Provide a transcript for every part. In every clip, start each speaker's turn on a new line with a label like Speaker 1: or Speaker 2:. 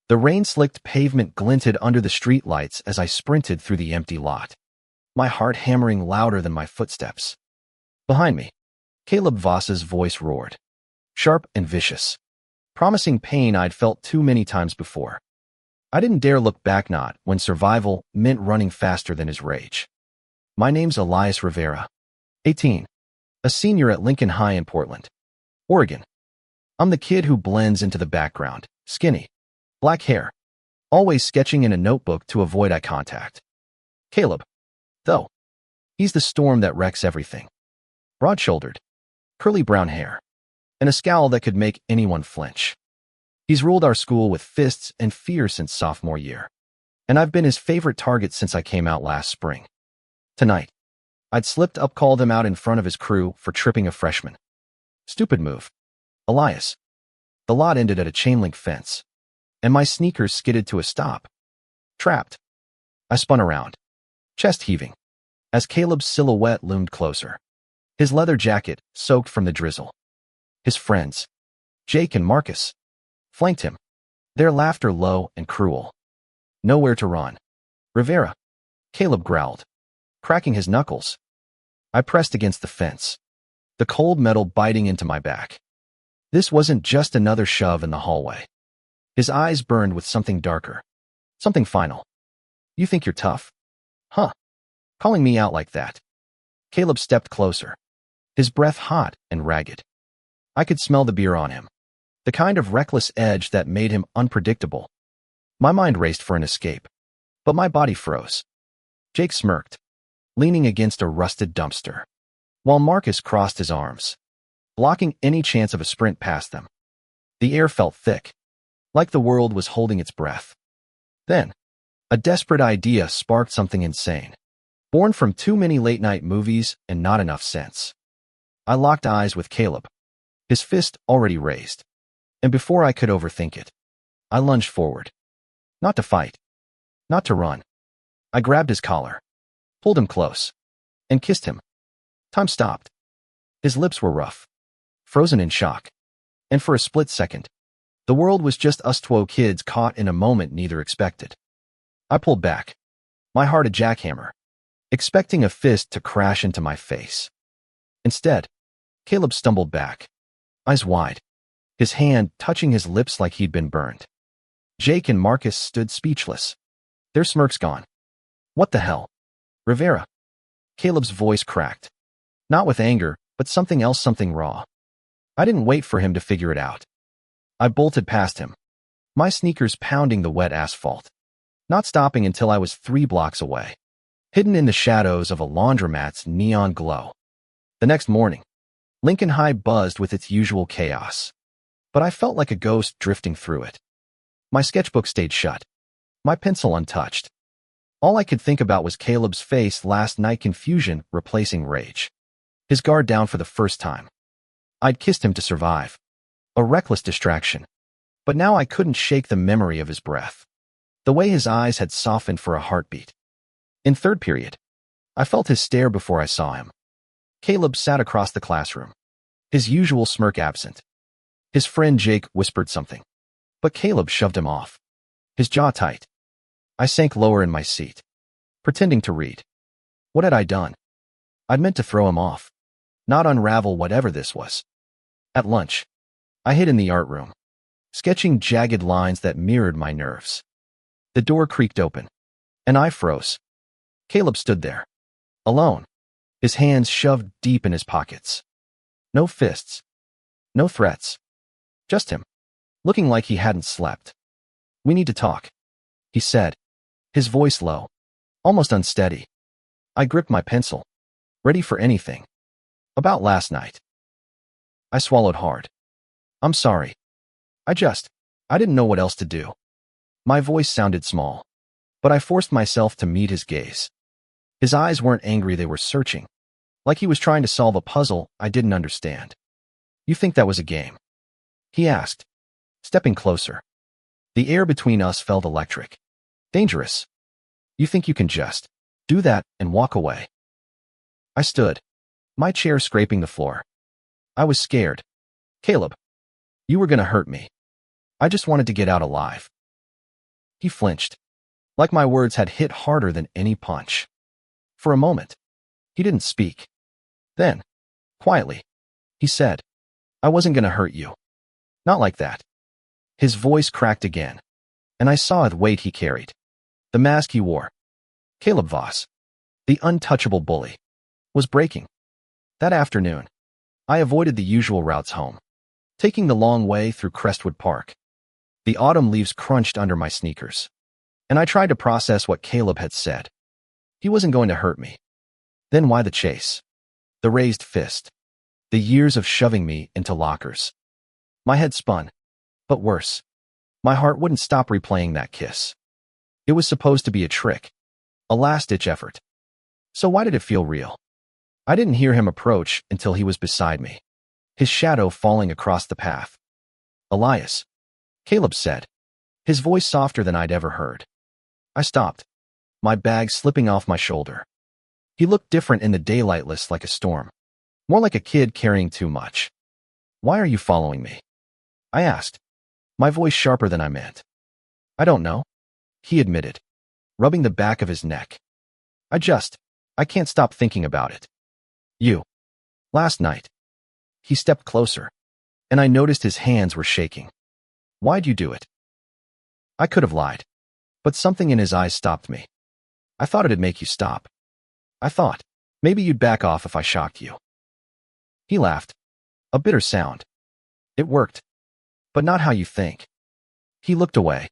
Speaker 1: The rain-slicked pavement glinted under the streetlights as I sprinted through the empty lot, my heart hammering louder than my footsteps. Behind me, Caleb Voss's voice roared, sharp and vicious, promising pain I'd felt too many times before. I didn't dare look back, not when survival meant running faster than his rage. My name's Elias Rivera, 18, a senior at Lincoln High in Portland, Oregon. I'm the kid who blends into the background, skinny, black hair, always sketching in a notebook to avoid eye contact. Caleb, though, he's the storm that wrecks everything. Broad-shouldered, curly brown hair, and a scowl that could make anyone flinch. He's ruled our school with fists and fear since sophomore year, and I've been his favorite target since I came out last spring. Tonight, I'd slipped up, called him out in front of his crew for tripping a freshman. Stupid move. Elias. The lot ended at a chain-link fence, and my sneakers skidded to a stop. Trapped. I spun around, chest heaving, as Caleb's silhouette loomed closer. His leather jacket soaked from the drizzle. His friends, Jake and Marcus, flanked him, their laughter low and cruel. Nowhere to run. Rivera, Caleb growled, cracking his knuckles. I pressed against the fence, the cold metal biting into my back. This wasn't just another shove in the hallway. His eyes burned with something darker, something final. You think you're tough? Huh? Calling me out like that. Caleb stepped closer, his breath hot and ragged. I could smell the beer on him, the kind of reckless edge that made him unpredictable. My mind raced for an escape, but my body froze. Jake smirked, leaning against a rusted dumpster, while Marcus crossed his arms, blocking any chance of a sprint past them. The air felt thick, like the world was holding its breath. Then, a desperate idea sparked something insane, born from too many late-night movies and not enough sense. I locked eyes with Caleb, his fist already raised, and before I could overthink it, I lunged forward. Not to fight, not to run. I grabbed his collar, pulled him close, and kissed him. Time stopped. His lips were rough, frozen in shock, and for a split second, the world was just us two kids caught in a moment neither expected. I pulled back, my heart a jackhammer, expecting a fist to crash into my face. Instead, Caleb stumbled back, eyes wide, his hand touching his lips like he'd been burned. Jake and Marcus stood speechless, their smirks gone. What the hell? Rivera. Caleb's voice cracked, not with anger, but something else, something raw. I didn't wait for him to figure it out. I bolted past him, my sneakers pounding the wet asphalt, not stopping until I was 3 blocks away, hidden in the shadows of a laundromat's neon glow. The next morning, Lincoln High buzzed with its usual chaos, but I felt like a ghost drifting through it. My sketchbook stayed shut, my pencil untouched. All I could think about was Caleb's face last night, confusion replacing rage. His guard down for the first time. I'd kissed him to survive. A reckless distraction. But now I couldn't shake the memory of his breath, the way his eyes had softened for a heartbeat. In third period, I felt his stare before I saw him. Caleb sat across the classroom, his usual smirk absent. His friend Jake whispered something, but Caleb shoved him off, his jaw tight. I sank lower in my seat, pretending to read. What had I done? I'd meant to throw him off, not unravel whatever this was. At lunch, I hid in the art room, sketching jagged lines that mirrored my nerves. The door creaked open, and I froze. Caleb stood there, alone, his hands shoved deep in his pockets. No fists, no threats, just him, looking like he hadn't slept. We need to talk, he said, his voice low, almost unsteady. I gripped my pencil, ready for anything. About last night. I swallowed hard. I'm sorry. I didn't know what else to do. My voice sounded small, but I forced myself to meet his gaze. His eyes weren't angry, they were searching, like he was trying to solve a puzzle I didn't understand. You think that was a game? He asked, stepping closer. The air between us felt electric. Dangerous. You think you can just do that and walk away? I stood, my chair scraping the floor. I was scared. Caleb, you were gonna hurt me. I just wanted to get out alive. He flinched, like my words had hit harder than any punch. For a moment, he didn't speak. Then, quietly, he said, "I wasn't going to hurt you. Not like that." His voice cracked again, and I saw the weight he carried. The mask he wore, Caleb Voss, the untouchable bully, was breaking. That afternoon, I avoided the usual routes home, taking the long way through Crestwood Park. The autumn leaves crunched under my sneakers, and I tried to process what Caleb had said. He wasn't going to hurt me. Then why the chase? The raised fist. The years of shoving me into lockers. My head spun. But worse, my heart wouldn't stop replaying that kiss. It was supposed to be a trick, a last-ditch effort. So why did it feel real? I didn't hear him approach until he was beside me, his shadow falling across the path. "Elias," Caleb said, his voice softer than I'd ever heard. I stopped, my bag slipping off my shoulder. He looked different in the daylight, less like a storm, more like a kid carrying too much. "Why are you following me?" I asked, my voice sharper than I meant. "I don't know," he admitted, rubbing the back of his neck. I can't stop thinking about it. "You. Last night." He stepped closer, and I noticed his hands were shaking. "Why'd you do it?" I could have lied, but something in his eyes stopped me. "I thought it'd make you stop. I thought maybe you'd back off if I shocked you." He laughed, a bitter sound. "It worked, but not how you think." He looked away,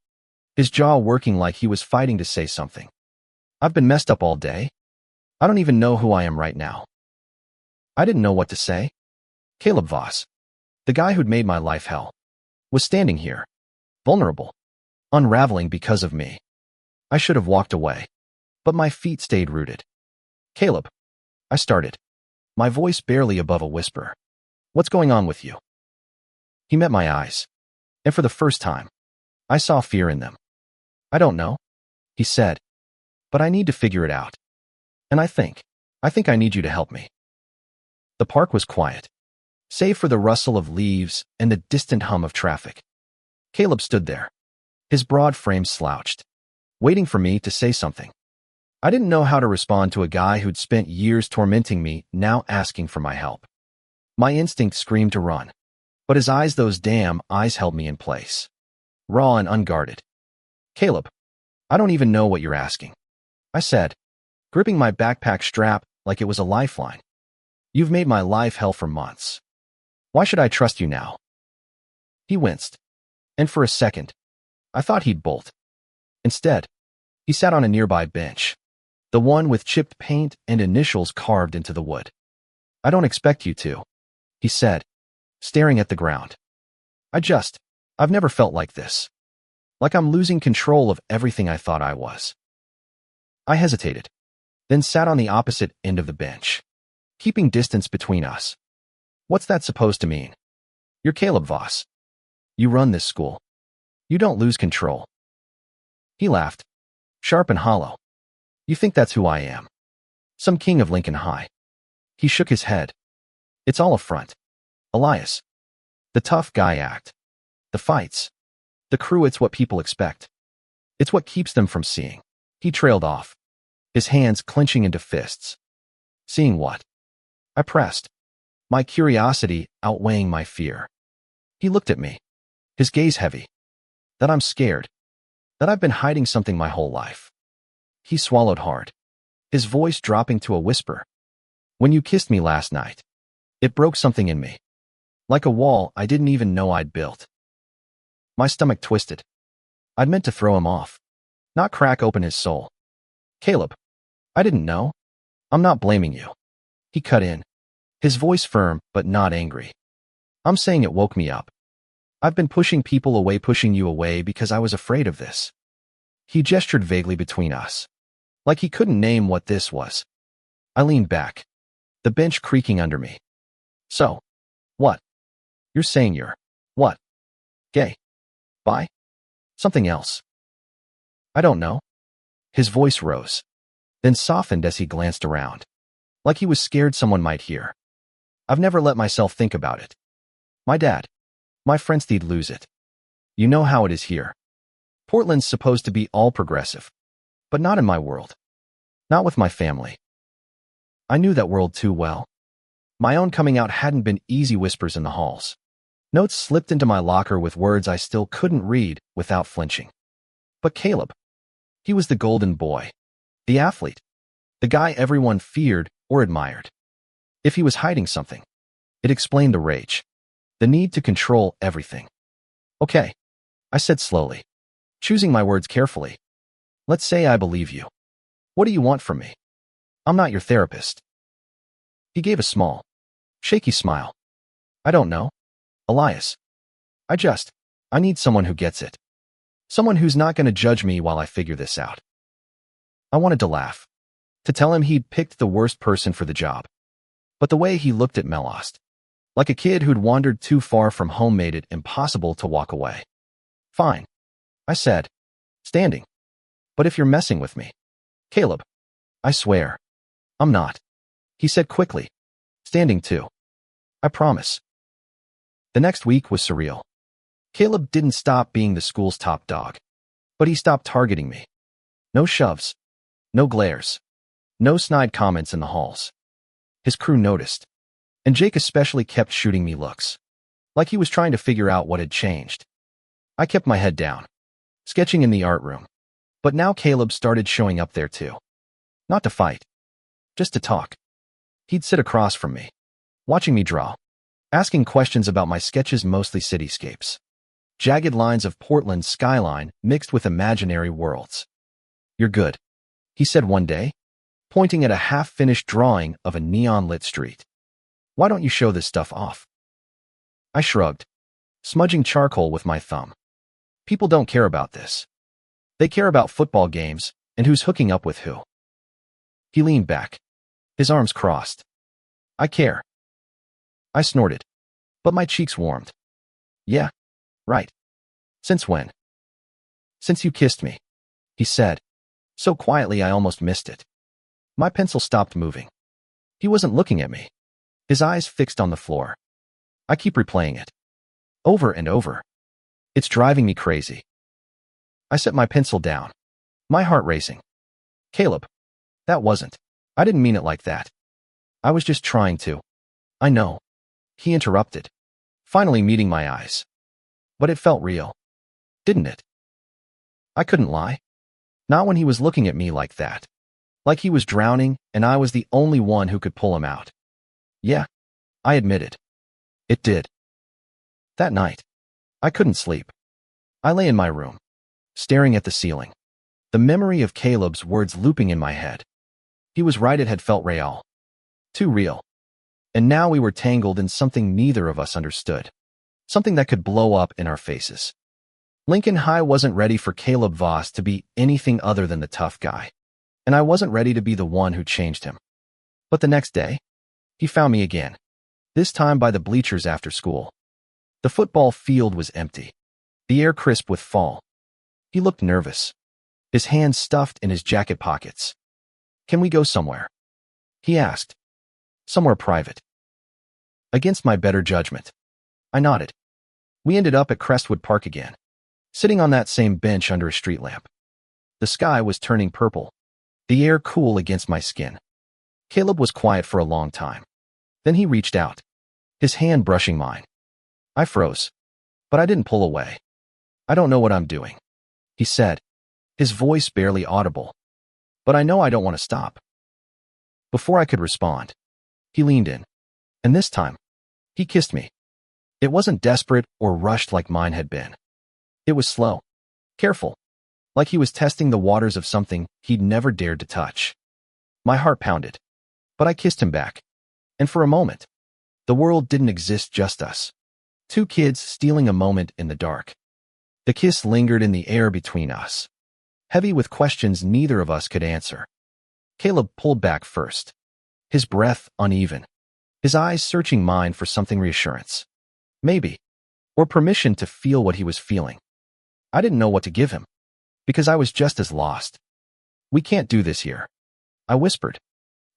Speaker 1: his jaw working like he was fighting to say something. "I've been messed up all day. I don't even know who I am right now." I didn't know what to say. Caleb Voss, the guy who'd made my life hell, was standing here, vulnerable, unraveling because of me. I should have walked away, but my feet stayed rooted. "Caleb," I started, my voice barely above a whisper. "What's going on with you?" He met my eyes, and for the first time, I saw fear in them. "I don't know," he said, "but I need to figure it out. And I think I need you to help me." The park was quiet, save for the rustle of leaves and the distant hum of traffic. Caleb stood there, his broad frame slouched, waiting for me to say something. I didn't know how to respond to a guy who'd spent years tormenting me, now asking for my help. My instinct screamed to run, but his eyes, those damn eyes, held me in place, raw and unguarded. "Caleb, I don't even know what you're asking," I said, gripping my backpack strap like it was a lifeline. "You've made my life hell for months. Why should I trust you now?" He winced, and for a second, I thought he'd bolt. Instead, he sat on a nearby bench, the one with chipped paint and initials carved into the wood. "I don't expect you to," he said, staring at the ground. I've never felt like this. Like I'm losing control of everything I thought I was." I hesitated, then sat on the opposite end of the bench, keeping distance between us. "What's that supposed to mean? You're Caleb Voss. You run this school. You don't lose control." He laughed, sharp and hollow. "You think that's who I am? Some king of Lincoln High?" He shook his head. "It's all a front, Elias. The tough guy act. The fights. The crew, it's what people expect. It's what keeps them from seeing." He trailed off, his hands clenching into fists. "Seeing what?" I pressed, my curiosity outweighing my fear. He looked at me, his gaze heavy. "That I'm scared. That I've been hiding something my whole life." He swallowed hard, his voice dropping to a whisper. "When you kissed me last night, it broke something in me. Like a wall I didn't even know I'd built." My stomach twisted. I'd meant to throw him off, not crack open his soul. "Caleb, I didn't know. I'm not blaming you." He cut in, his voice firm but not angry. "I'm saying it woke me up. I've been pushing people away, pushing you away because I was afraid of this." He gestured vaguely between us, like he couldn't name what this was. I leaned back, the bench creaking under me. "So, what? You're saying you're, what? Gay? Bi? Something else?" "I don't know." His voice rose, then softened as he glanced around, like he was scared someone might hear. "I've never let myself think about it. My dad, my friends, they'd lose it. You know how it is here. Portland's supposed to be all progressive, but not in my world. Not with my family. I knew that world too well. My own coming out hadn't been easy whispers in the halls. Notes slipped into my locker with words I still couldn't read without flinching. But Caleb, he was the golden boy, the athlete, the guy everyone feared or admired. If he was hiding something, it explained the rage, the need to control everything. Okay, I said slowly, choosing my words carefully. Let's say I believe you. What do you want from me? I'm not your therapist. He gave a small, shaky smile. I don't know, Elias. I need someone who gets it. Someone who's not going to judge me while I figure this out. I wanted to laugh, to tell him he'd picked the worst person for the job. But the way he looked at Melost, like a kid who'd wandered too far from home, made it impossible to walk away. Fine, I said, standing. But if you're messing with me, Caleb, I swear, I'm not, he said quickly, standing too. I promise. The next week was surreal. Caleb didn't stop being the school's top dog, but he stopped targeting me. No shoves, no glares, no snide comments in the halls. His crew noticed, and Jake especially kept shooting me looks, like he was trying to figure out what had changed. I kept my head down, sketching in the art room, but now Caleb started showing up there too. Not to fight, just to talk. He'd sit across from me, watching me draw, asking questions about my sketches, mostly cityscapes. Jagged lines of Portland's skyline mixed with imaginary worlds. You're good, he said one day, pointing at a half-finished drawing of a neon-lit street. Why don't you show this stuff off? I shrugged, smudging charcoal with my thumb. People don't care about this. They care about football games and who's hooking up with who. He leaned back, his arms crossed. I care. I snorted, but my cheeks warmed. Yeah, right. Since when? Since you kissed me, he said, so quietly I almost missed it. My pencil stopped moving. He wasn't looking at me, his eyes fixed on the floor. I keep replaying it, over and over. It's driving me crazy. I set my pencil down, my heart racing. Caleb, that wasn't. I didn't mean it like that. I was just trying to. I know. He interrupted, finally meeting my eyes. But it felt real, didn't it? I couldn't lie. Not when he was looking at me like that. Like he was drowning and I was the only one who could pull him out. Yeah, I admitted. It did. That night, I couldn't sleep. I lay in my room, staring at the ceiling, the memory of Caleb's words looping in my head. He was right, it had felt real. Too real. And now we were tangled in something neither of us understood. Something that could blow up in our faces. Lincoln High wasn't ready for Caleb Voss to be anything other than the tough guy. And I wasn't ready to be the one who changed him. But the next day, he found me again. This time by the bleachers after school. The football field was empty, the air crisp with fall. He looked nervous, his hands stuffed in his jacket pockets. Can we go somewhere? He asked. Somewhere private. Against my better judgment, I nodded. We ended up at Crestwood Park again, sitting on that same bench under a street lamp. The sky was turning purple, the air cool against my skin. Caleb was quiet for a long time. Then he reached out, his hand brushing mine. I froze, but I didn't pull away. I don't know what I'm doing, he said, his voice barely audible. But I know I don't want to stop. Before I could respond, he leaned in, and this time, he kissed me. It wasn't desperate or rushed like mine had been. It was slow, careful, like he was testing the waters of something he'd never dared to touch. My heart pounded, but I kissed him back. And for a moment, the world didn't exist, just us. Two kids stealing a moment in the dark. The kiss lingered in the air between us, heavy with questions neither of us could answer. Caleb pulled back first, his breath uneven, his eyes searching mine for something reassurance. Maybe, or permission to feel what he was feeling. I didn't know what to give him, because I was just as lost. We can't do this here, I whispered,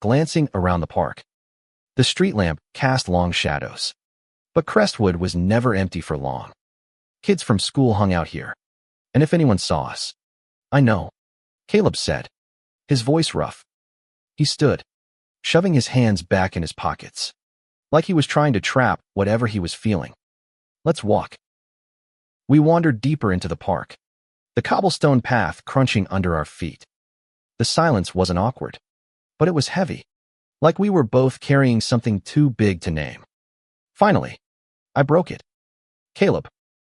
Speaker 1: glancing around the park. The street lamp cast long shadows, but Crestwood was never empty for long. Kids from school hung out here, And if anyone saw us. I know, Caleb said, his voice rough. He stood, shoving his hands back in his pockets, like he was trying to trap whatever he was feeling. Let's walk. We wandered deeper into the park, the cobblestone path crunching under our feet. The silence wasn't awkward, but it was heavy, like we were both carrying something too big to name. Finally, I broke it. Caleb,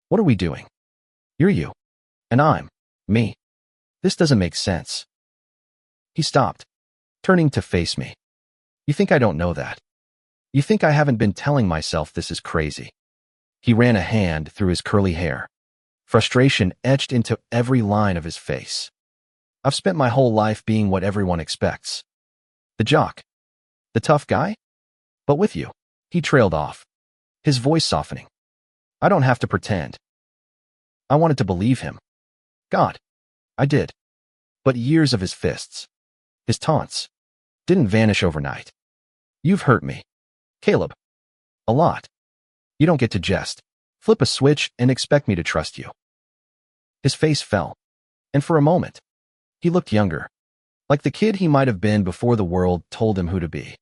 Speaker 1: what are we doing? You're you, and I'm me. This doesn't make sense. He stopped, turning to face me. You think I don't know that? You think I haven't been telling myself this is crazy? He ran a hand through his curly hair, frustration etched into every line of his face. I've spent my whole life being what everyone expects. The jock. The tough guy? But with you. He trailed off, his voice softening. I don't have to pretend. I wanted to believe him. God, I did. But years of his fists, his taunts, didn't vanish overnight. You've hurt me, Caleb. A lot. You don't get to just flip a switch and expect me to trust you. His face fell, and for a moment, he looked younger, like the kid he might have been before the world told him who to be.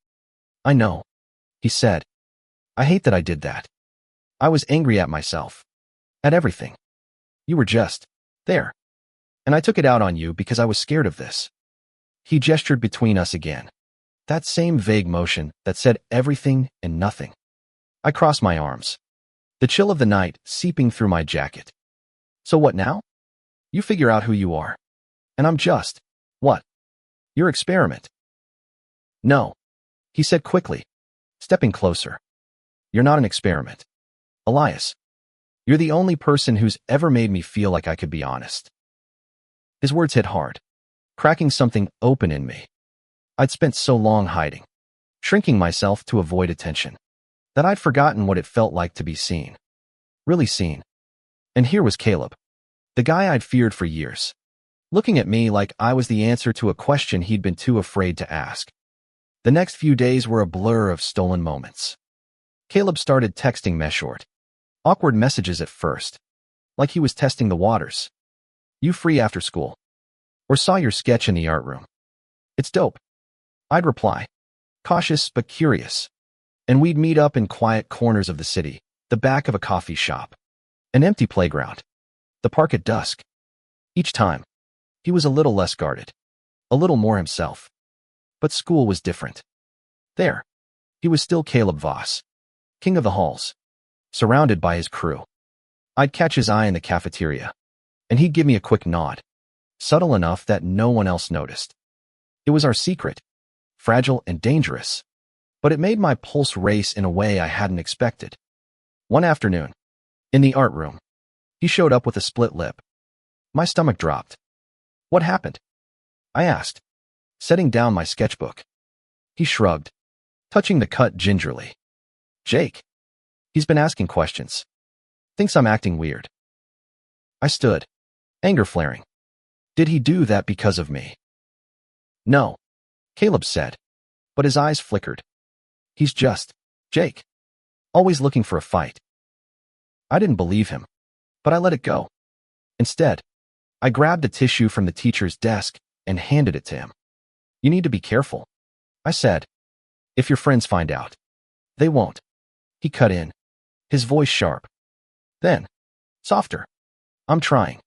Speaker 1: I know, he said. I hate that I did that. I was angry at myself, at everything. You were just there, and I took it out on you because I was scared of this. He gestured between us again, that same vague motion that said everything and nothing. I crossed my arms, the chill of the night seeping through my jacket. So what now? You figure out who you are. And I'm just, what? Your experiment. No, he said quickly, stepping closer. You're not an experiment. Elias, you're the only person who's ever made me feel like I could be honest. His words hit hard, cracking something open in me. I'd spent so long hiding, shrinking myself to avoid attention, that I'd forgotten what it felt like to be seen. Really seen. And here was Caleb, the guy I'd feared for years, looking at me like I was the answer to a question he'd been too afraid to ask. The next few days were a blur of stolen moments. Caleb started texting me short, awkward messages at first, like he was testing the waters. You free after school? Or saw your sketch in the art room? It's dope. I'd reply, cautious but curious. And we'd meet up in quiet corners of the city, the back of a coffee shop, an empty playground, the park at dusk. Each time, he was a little less guarded, a little more himself. But school was different. There, he was still Caleb Voss, king of the halls, surrounded by his crew. I'd catch his eye in the cafeteria, and he'd give me a quick nod, subtle enough that no one else noticed. It was our secret, fragile and dangerous, but it made my pulse race in a way I hadn't expected. One afternoon, in the art room, he showed up with a split lip. My stomach dropped. What happened? I asked, setting down my sketchbook. He shrugged, touching the cut gingerly. Jake. He's been asking questions. Thinks I'm acting weird. I stood, anger flaring. Did he do that because of me? No, Caleb said, but his eyes flickered. He's just Jake, always looking for a fight. I didn't believe him, but I let it go. Instead, I grabbed a tissue from the teacher's desk and handed it to him. You need to be careful, I said. If your friends find out. They won't. He cut in, his voice sharp. Then, softer. I'm trying.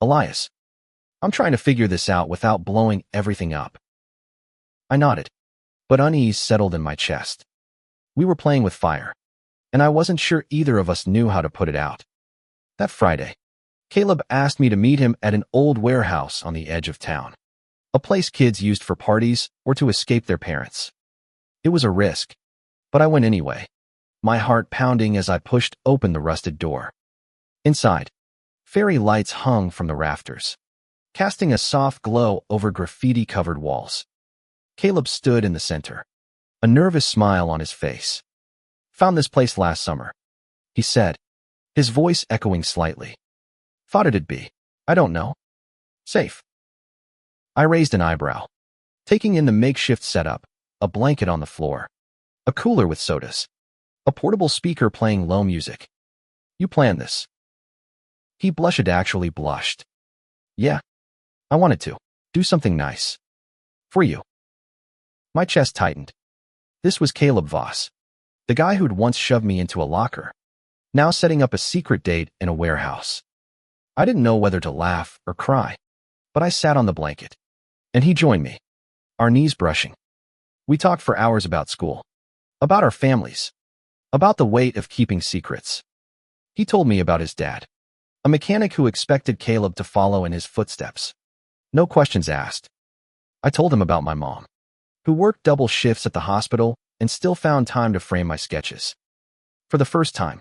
Speaker 1: Elias. I'm trying to figure this out without blowing everything up. I nodded, but unease settled in my chest. We were playing with fire, and I wasn't sure either of us knew how to put it out. That Friday, Caleb asked me to meet him at an old warehouse on the edge of town, a place kids used for parties or to escape their parents. It was a risk, but I went anyway, my heart pounding as I pushed open the rusted door. Inside, fairy lights hung from the rafters, casting a soft glow over graffiti-covered walls. Caleb stood in the center, a nervous smile on his face. Found this place last summer, he said, his voice echoing slightly. Thought it'd be, I don't know, safe. I raised an eyebrow, taking in the makeshift setup, a blanket on the floor, a cooler with sodas, a portable speaker playing low music. You planned this. He actually blushed, Yeah, I wanted to. Do something nice. For you. My chest tightened. This was Caleb Voss, the guy who'd once shoved me into a locker, now setting up a secret date in a warehouse. I didn't know whether to laugh or cry, but I sat on the blanket, and he joined me, our knees brushing. We talked for hours about school, about our families, about the weight of keeping secrets. He told me about his dad, a mechanic who expected Caleb to follow in his footsteps. No questions asked. I told him about my mom, who worked double shifts at the hospital and still found time to frame my sketches. For the first time,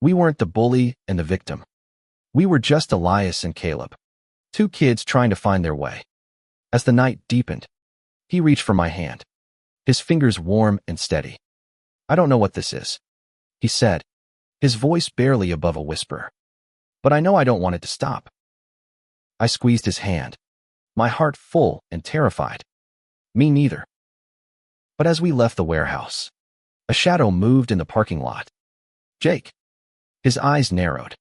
Speaker 1: we weren't the bully and the victim. We were just Elias and Caleb, two kids trying to find their way. As the night deepened, he reached for my hand, his fingers warm and steady. I don't know what this is, he said, his voice barely above a whisper. But I know I don't want it to stop. I squeezed his hand, my heart full and terrified. Me neither. But as we left the warehouse, a shadow moved in the parking lot. Jake. His eyes narrowed,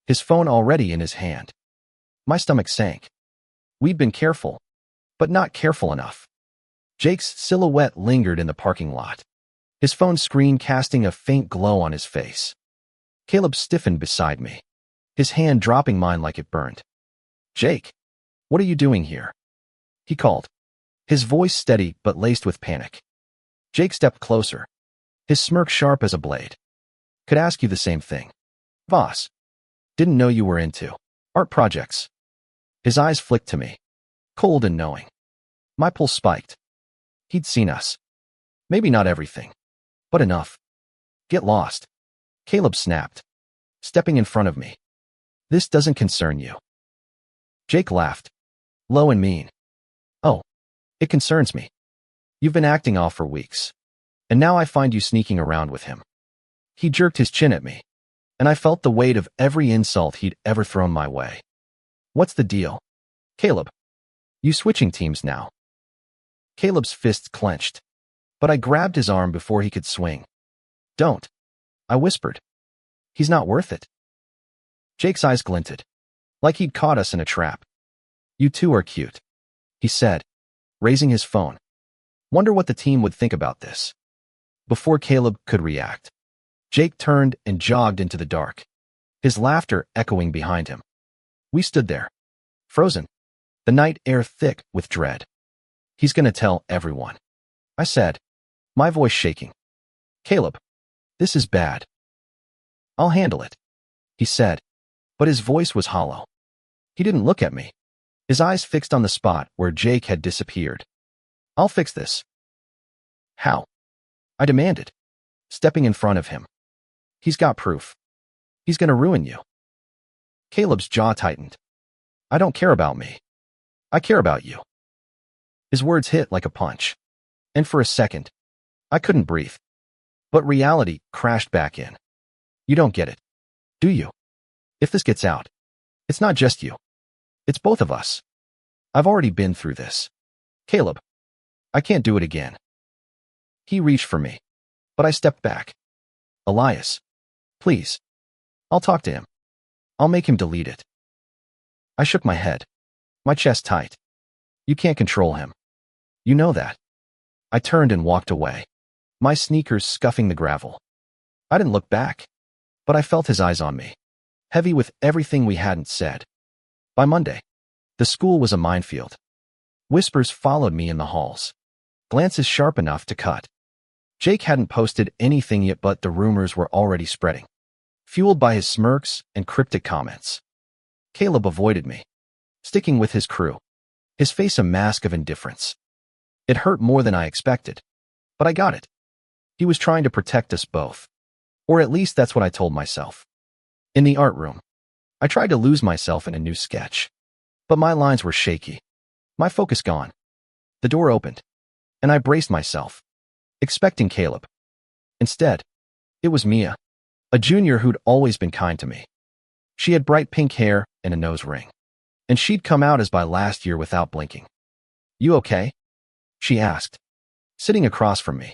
Speaker 1: his phone already in his hand. My stomach sank. We'd been careful, but not careful enough. Jake's silhouette lingered in the parking lot, his phone screen casting a faint glow on his face. Caleb stiffened beside me, his hand dropping mine like it burned. Jake, what are you doing here? He called, his voice steady but laced with panic. Jake stepped closer, his smirk sharp as a blade. Could ask you the same thing. Voss. Didn't know you were into art projects. His eyes flicked to me, cold and knowing. My pulse spiked. He'd seen us. Maybe not everything, but enough. Get lost. Caleb snapped, stepping in front of me. This doesn't concern you. Jake laughed, low and mean. Oh, it concerns me. You've been acting off for weeks, and now I find you sneaking around with him. He jerked his chin at me, and I felt the weight of every insult he'd ever thrown my way. What's the deal? Caleb, you switching teams now? Caleb's fists clenched, but I grabbed his arm before he could swing. Don't, I whispered. He's not worth it. Jake's eyes glinted, like he'd caught us in a trap. You two are cute, he said, raising his phone. Wonder what the team would think about this. Before Caleb could react, Jake turned and jogged into the dark, his laughter echoing behind him. We stood there, frozen, the night air thick with dread. He's gonna tell everyone, I said, my voice shaking. Caleb, this is bad. I'll handle it, he said, but his voice was hollow. He didn't look at me, his eyes fixed on the spot where Jake had disappeared. I'll fix this. How? I demanded, stepping in front of him. He's got proof. He's gonna ruin you. Caleb's jaw tightened. I don't care about me. I care about you. His words hit like a punch, and for a second, I couldn't breathe. But reality crashed back in. You don't get it, do you? If this gets out, it's not just you. It's both of us. I've already been through this. Caleb, I can't do it again. He reached for me, but I stepped back. Elias, please. I'll talk to him. I'll make him delete it. I shook my head, my chest tight. You can't control him. You know that. I turned and walked away, my sneakers scuffing the gravel. I didn't look back, but I felt his eyes on me, heavy with everything we hadn't said. By Monday, the school was a minefield. Whispers followed me in the halls, glances sharp enough to cut. Jake hadn't posted anything yet, but the rumors were already spreading, fueled by his smirks and cryptic comments. Caleb avoided me, sticking with his crew, his face a mask of indifference. It hurt more than I expected, but I got it. He was trying to protect us both, or at least that's what I told myself. In the art room, I tried to lose myself in a new sketch, but my lines were shaky, my focus gone. The door opened, and I braced myself, expecting Caleb. Instead, it was Mia, a junior who'd always been kind to me. She had bright pink hair and a nose ring, and she'd come out as by last year without blinking. You okay? She asked, sitting across from me.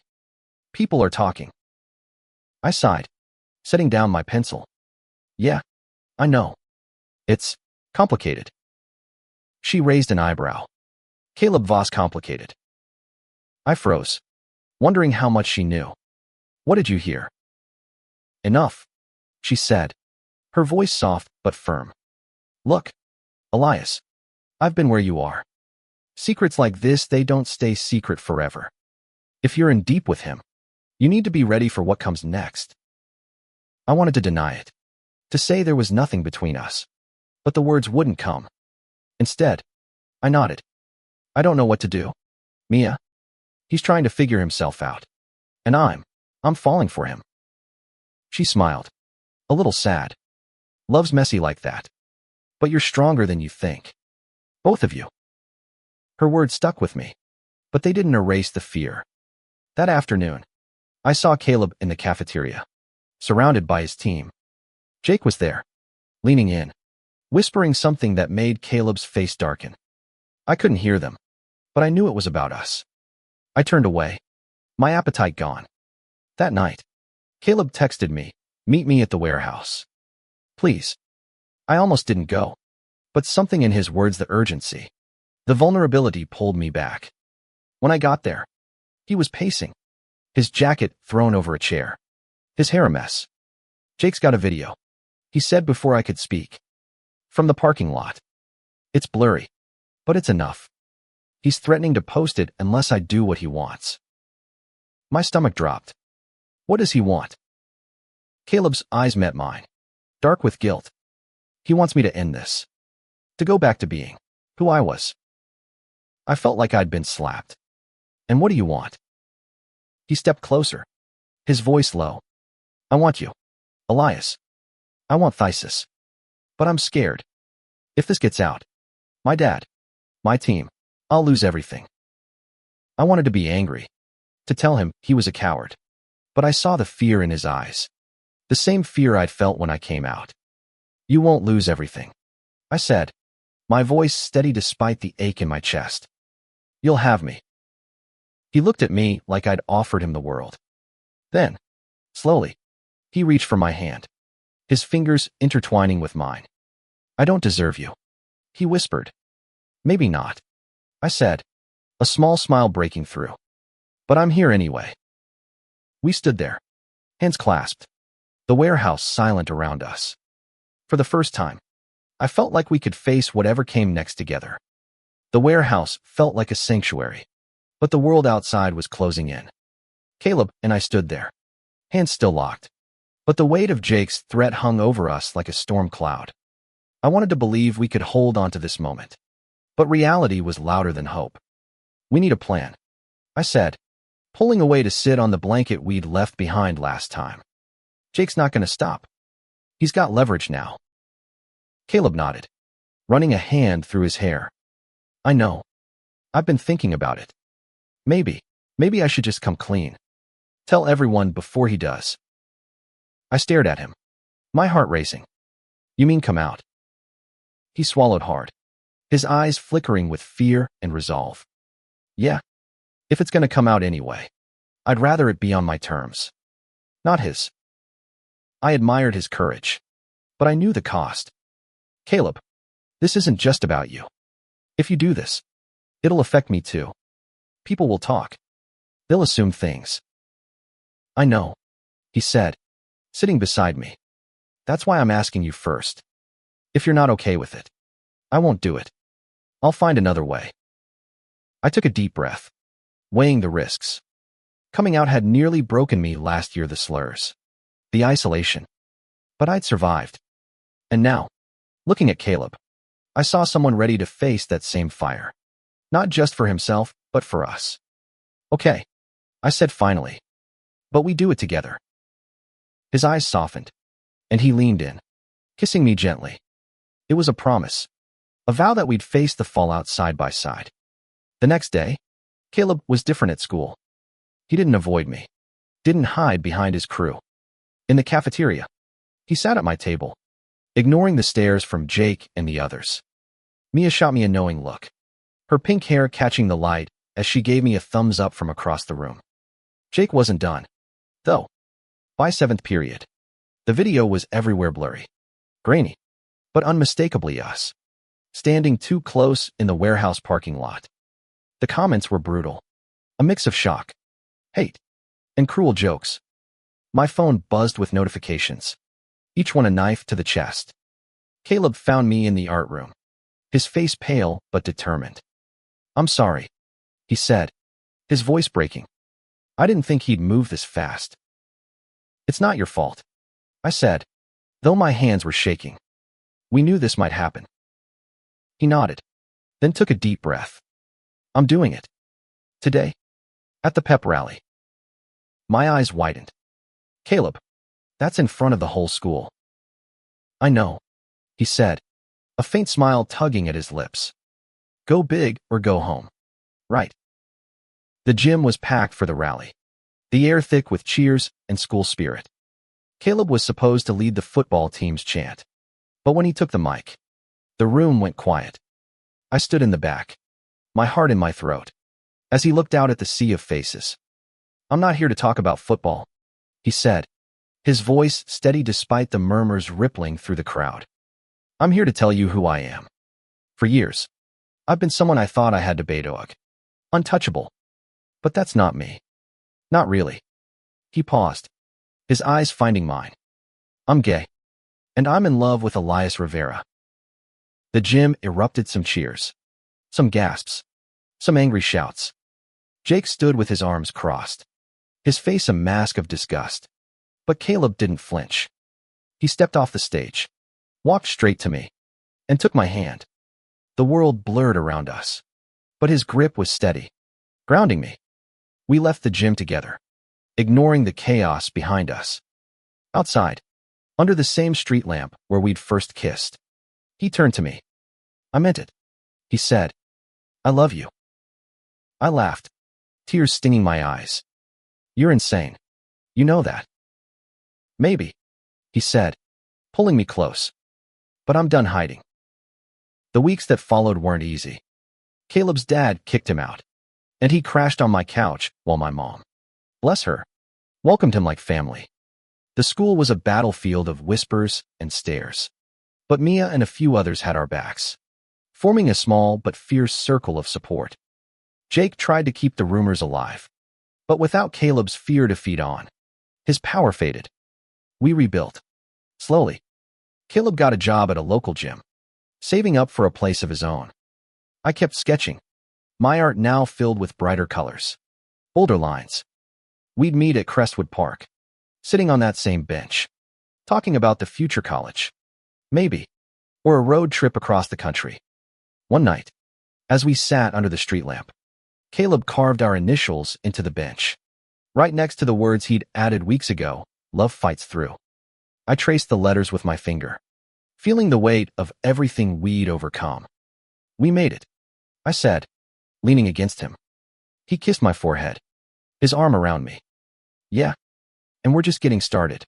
Speaker 1: People are talking. I sighed, setting down my pencil. Yeah, I know. It's complicated. She raised an eyebrow. Caleb Voss complicated. I froze, wondering how much she knew. What did you hear? Enough, she said, her voice soft but firm. Look, Elias, I've been where you are. Secrets like this, they don't stay secret forever. If you're in deep with him, you need to be ready for what comes next. I wanted to deny it, to say there was nothing between us, but the words wouldn't come. Instead, I nodded. I don't know what to do. Mia. He's trying to figure himself out. And I'm falling for him. She smiled, a little sad. Love's messy like that. But you're stronger than you think. Both of you. Her words stuck with me, but they didn't erase the fear. That afternoon, I saw Caleb in the cafeteria, surrounded by his team. Jake was there, leaning in, whispering something that made Caleb's face darken. I couldn't hear them, but I knew it was about us. I turned away, my appetite gone. That night, Caleb texted me, "Meet me at the warehouse. Please." I almost didn't go, but something in his words, the urgency, the vulnerability pulled me back. When I got there, he was pacing, his jacket thrown over a chair, his hair a mess. "Jake's got a video," he said before I could speak. "From the parking lot. It's blurry, but it's enough. He's threatening to post it unless I do what he wants." My stomach dropped. What does he want? Caleb's eyes met mine, dark with guilt. He wants me to end this, to go back to being who I was. I felt like I'd been slapped. "And what do you want?" He stepped closer, his voice low. "I want you, Elias. I want Thysis. But I'm scared. If this gets out, my dad, my team, I'll lose everything." I wanted to be angry, to tell him he was a coward. But I saw the fear in his eyes, the same fear I'd felt when I came out. "You won't lose everything," I said, my voice steady despite the ache in my chest. "You'll have me." He looked at me like I'd offered him the world. Then, slowly, he reached for my hand, his fingers intertwining with mine. "I don't deserve you," he whispered. "Maybe not," I said, a small smile breaking through. "But I'm here anyway." We stood there, hands clasped, the warehouse silent around us. For the first time, I felt like we could face whatever came next together. The warehouse felt like a sanctuary, but the world outside was closing in. Caleb and I stood there, hands still locked, but the weight of Jake's threat hung over us like a storm cloud. I wanted to believe we could hold on to this moment, but reality was louder than hope. "We need a plan," I said, pulling away to sit on the blanket we'd left behind last time. "Jake's not going to stop. He's got leverage now." Caleb nodded, running a hand through his hair. "I know. I've been thinking about it. Maybe I should just come clean. Tell everyone before he does." I stared at him, my heart racing. "You mean come out?" He swallowed hard, his eyes flickering with fear and resolve. "Yeah, if it's going to come out anyway. I'd rather it be on my terms, not his." I admired his courage, but I knew the cost. "Caleb, this isn't just about you. If you do this, it'll affect me too. People will talk. They'll assume things." "I know," he said, sitting beside me. "That's why I'm asking you first. If you're not okay with it, I won't do it. I'll find another way." I took a deep breath, weighing the risks. Coming out had nearly broken me last year, the slurs, the isolation. But I'd survived. And now, looking at Caleb, I saw someone ready to face that same fire. Not just for himself, but for us. "Okay," I said finally. "But we do it together." His eyes softened, and he leaned in, kissing me gently. It was a promise, a vow that we'd face the fallout side by side. The next day, Caleb was different at school. He didn't avoid me, didn't hide behind his crew. In the cafeteria, he sat at my table, ignoring the stares from Jake and the others. Mia shot me a knowing look, her pink hair catching the light as she gave me a thumbs up from across the room. Jake wasn't done, though. By seventh period, the video was everywhere blurry, grainy, but unmistakably us. standing too close in the warehouse parking lot. The comments were brutal. A mix of shock, hate, and cruel jokes. My phone buzzed with notifications, each one a knife to the chest. Caleb found me in the art room, his face pale but determined. "I'm sorry," he said, his voice breaking. "I didn't think he'd move this fast." "It's not your fault," I said, though my hands were shaking. "We knew this might happen." He nodded, then took a deep breath. "I'm doing it. Today. At the pep rally." My eyes widened. "Caleb, that's in front of the whole school." "I know," he said, a faint smile tugging at his lips. "Go big or go home. Right." The gym was packed for the rally, the air thick with cheers and school spirit. Caleb was supposed to lead the football team's chant, but when he took the mic, the room went quiet. I stood in the back, my heart in my throat, as he looked out at the sea of faces. "I'm not here to talk about football," he said, his voice steady despite the murmurs rippling through the crowd. "I'm here to tell you who I am. For years, I've been someone I thought I had to Beethoven. Untouchable. But that's not me. Not really." He paused, his eyes finding mine. "I'm gay. And I'm in love with Elias Rivera." The gym erupted some cheers, some gasps, some angry shouts. Jake stood with his arms crossed, his face a mask of disgust. But Caleb didn't flinch. He stepped off the stage, walked straight to me, and took my hand. The world blurred around us, but his grip was steady, grounding me. We left the gym together, ignoring the chaos behind us. Outside, under the same street lamp where we'd first kissed, he turned to me. "I meant it," he said. "I love you." I laughed, tears stinging my eyes. "You're insane. You know that." "Maybe," he said, pulling me close. "But I'm done hiding." The weeks that followed weren't easy. Caleb's dad kicked him out, and he crashed on my couch while my mom, bless her, welcomed him like family. The school was a battlefield of whispers and stares, but Mia and a few others had our backs, forming a small but fierce circle of support. Jake tried to keep the rumors alive, but without Caleb's fear to feed on, his power faded. We rebuilt. Slowly. Caleb got a job at a local gym, saving up for a place of his own. I kept sketching, my art now filled with brighter colors, bolder lines. We'd meet at Crestwood Park, sitting on that same bench, talking about the future college, maybe, or a road trip across the country. One night, as we sat under the street lamp, Caleb carved our initials into the bench, right next to the words he'd added weeks ago, "Love fights through." I traced the letters with my finger, feeling the weight of everything we'd overcome. "We made it," I said, leaning against him. He kissed my forehead, his arm around me. "Yeah, and we're just getting started."